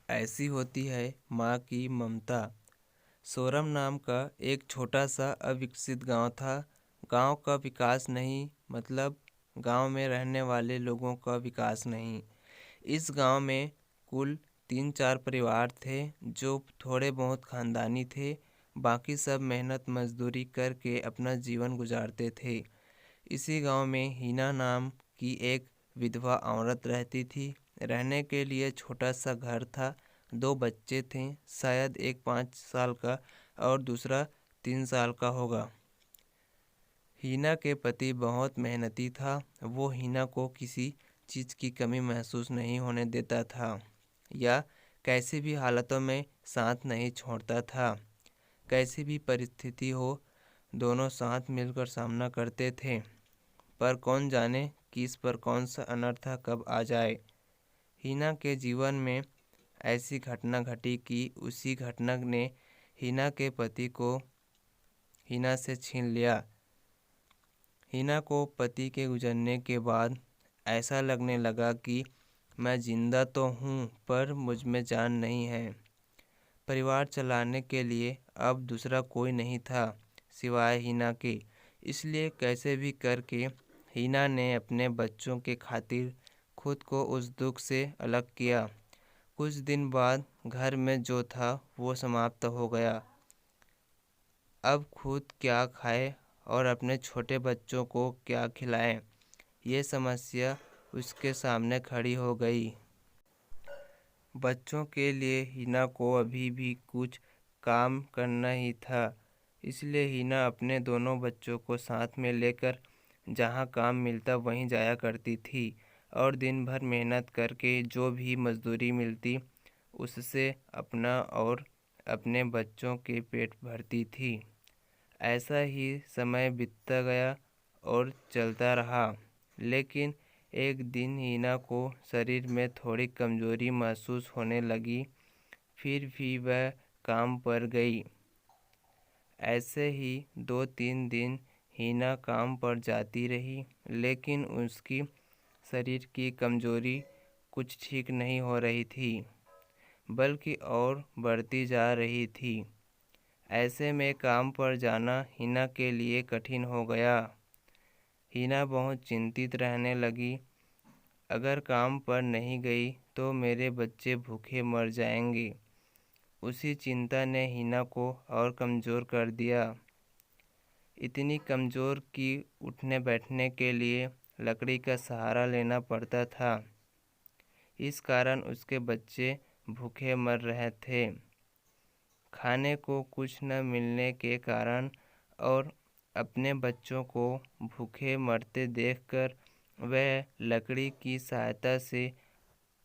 ऐसी होती है माँ की ममता। सोरम नाम का एक छोटा सा अविकसित गांव था। गांव का विकास नहीं, मतलब गांव में रहने वाले लोगों का विकास नहीं। इस गांव में कुल 3-4 परिवार थे जो थोड़े बहुत खानदानी थे। बाकी सब मेहनत मजदूरी करके अपना जीवन गुजारते थे। इसी गांव में हीना नाम की एक विधवा औरत रहती थी। रहने के लिए छोटा सा घर था। 2 बच्चे थे, शायद एक 5 साल का और दूसरा 3 साल का होगा। हीना के पति बहुत मेहनती था। वो हीना को किसी चीज़ की कमी महसूस नहीं होने देता था या कैसी भी हालतों में साथ नहीं छोड़ता था। कैसी भी परिस्थिति हो, दोनों साथ मिलकर सामना करते थे। पर कौन जाने किस पर कौन सा अनर्थ कब आ जाए। हीना के जीवन में ऐसी घटना घटी कि उसी घटना ने हीना के पति को हीना से छीन लिया। हीना को पति के गुजरने के बाद ऐसा लगने लगा कि मैं जिंदा तो हूँ पर मुझ में जान नहीं है। परिवार चलाने के लिए अब दूसरा कोई नहीं था सिवाय हीना के। इसलिए कैसे भी करके हीना ने अपने बच्चों के खातिर खुद को उस दुख से अलग किया। कुछ दिन बाद घर में जो था वो समाप्त हो गया। अब खुद क्या खाए और अपने छोटे बच्चों को क्या खिलाएं, ये समस्या उसके सामने खड़ी हो गई। बच्चों के लिए हीना को अभी भी कुछ काम करना ही था। इसलिए हीना अपने दोनों बच्चों को साथ में लेकर जहाँ काम मिलता वहीं जाया करती थी और दिन भर मेहनत करके जो भी मजदूरी मिलती उससे अपना और अपने बच्चों के पेट भरती थी। ऐसा ही समय बीतता गया और चलता रहा। लेकिन एक दिन हीना को शरीर में थोड़ी कमजोरी महसूस होने लगी। फिर भी वह काम पर गई। ऐसे ही 2-3 दिन हीना काम पर जाती रही, लेकिन उसकी शरीर की कमजोरी कुछ ठीक नहीं हो रही थी, बल्कि और बढ़ती जा रही थी। ऐसे में काम पर जाना हीना के लिए कठिन हो गया। हीना बहुत चिंतित रहने लगी। अगर काम पर नहीं गई तो मेरे बच्चे भूखे मर जाएंगे। उसी चिंता ने हीना को और कमज़ोर कर दिया। इतनी कमज़ोर कि उठने बैठने के लिए लकड़ी का सहारा लेना पड़ता था। इस कारण उसके बच्चे भूखे मर रहे थे। खाने को कुछ न मिलने के कारण और अपने बच्चों को भूखे मरते देखकर वह लकड़ी की सहायता से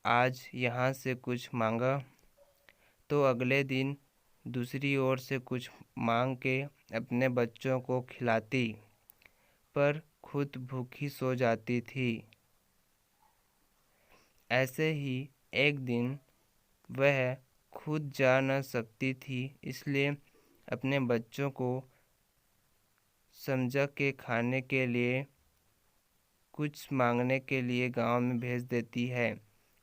आज यहाँ से कुछ मांगा तो अगले दिन दूसरी ओर से कुछ मांग के अपने बच्चों को खिलाती, पर खुद भूखी सो जाती थी। ऐसे ही एक दिन वह खुद जा न सकती थी, इसलिए अपने बच्चों को समझा के खाने के लिए कुछ मांगने के लिए गांव में भेज देती है।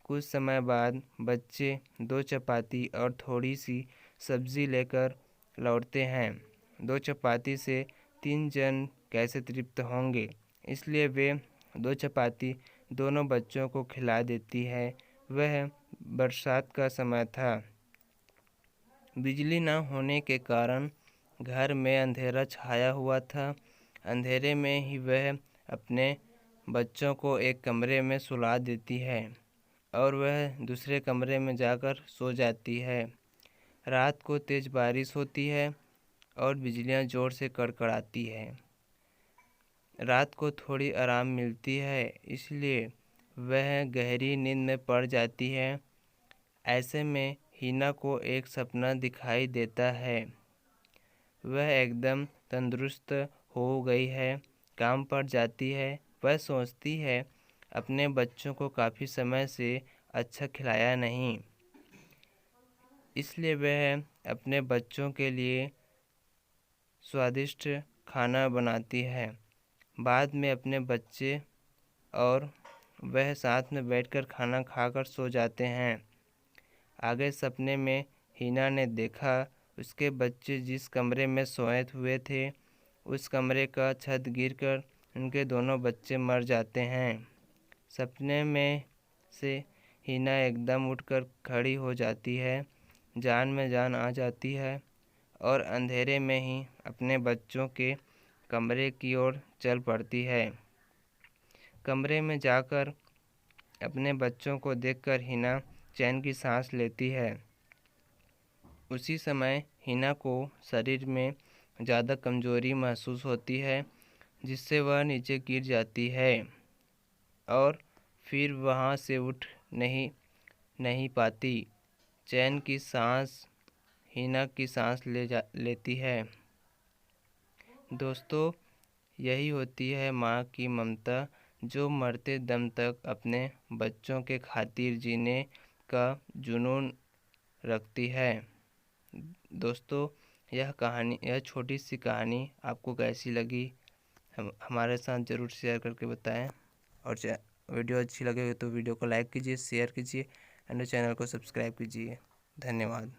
कुछ समय बाद बच्चे 2 चपाती और थोड़ी सी सब्जी लेकर लौटते हैं। 2 चपाती से 3 जन कैसे तृप्त होंगे, इसलिए वे 2 चपाती दोनों बच्चों को खिला देती है। वह बरसात का समय था। बिजली न होने के कारण घर में अंधेरा छाया हुआ था। अंधेरे में ही वह अपने बच्चों को एक कमरे में सुला देती है और वह दूसरे कमरे में जाकर सो जाती है। रात को तेज़ बारिश होती है और बिजलियां ज़ोर से कड़कड़ाती है। रात को थोड़ी आराम मिलती है, इसलिए वह गहरी नींद में पड़ जाती है। ऐसे में हीना को एक सपना दिखाई देता है। वह एकदम तंदुरुस्त हो गई है, काम पर जाती है। वह सोचती है अपने बच्चों को काफ़ी समय से अच्छा खिलाया नहीं, इसलिए वह अपने बच्चों के लिए स्वादिष्ट खाना बनाती है। बाद में अपने बच्चे और वह साथ में बैठकर खाना खाकर सो जाते हैं। आगे सपने में हिना ने देखा उसके बच्चे जिस कमरे में सोए हुए थे उस कमरे का छत गिरकर उनके दोनों बच्चे मर जाते हैं। सपने में से हिना एकदम उठकर खड़ी हो जाती है, जान में जान आ जाती है और अंधेरे में ही अपने बच्चों के कमरे की ओर चल पड़ती है। कमरे में जाकर अपने बच्चों को देखकर हिना चैन की सांस लेती है। उसी समय हिना को शरीर में ज़्यादा कमज़ोरी महसूस होती है, जिससे वह नीचे गिर जाती है और फिर वहाँ से उठ नहीं पाती। चैन की सांस हिना की सांस लेती है। दोस्तों, यही होती है माँ की ममता, जो मरते दम तक अपने बच्चों के खातिर जीने का जुनून रखती है। दोस्तों, यह छोटी सी कहानी आपको कैसी लगी हमारे साथ ज़रूर शेयर करके बताएं। और वीडियो अच्छी लगे तो वीडियो को लाइक कीजिए, शेयर कीजिए एंड चैनल को सब्सक्राइब कीजिए। धन्यवाद।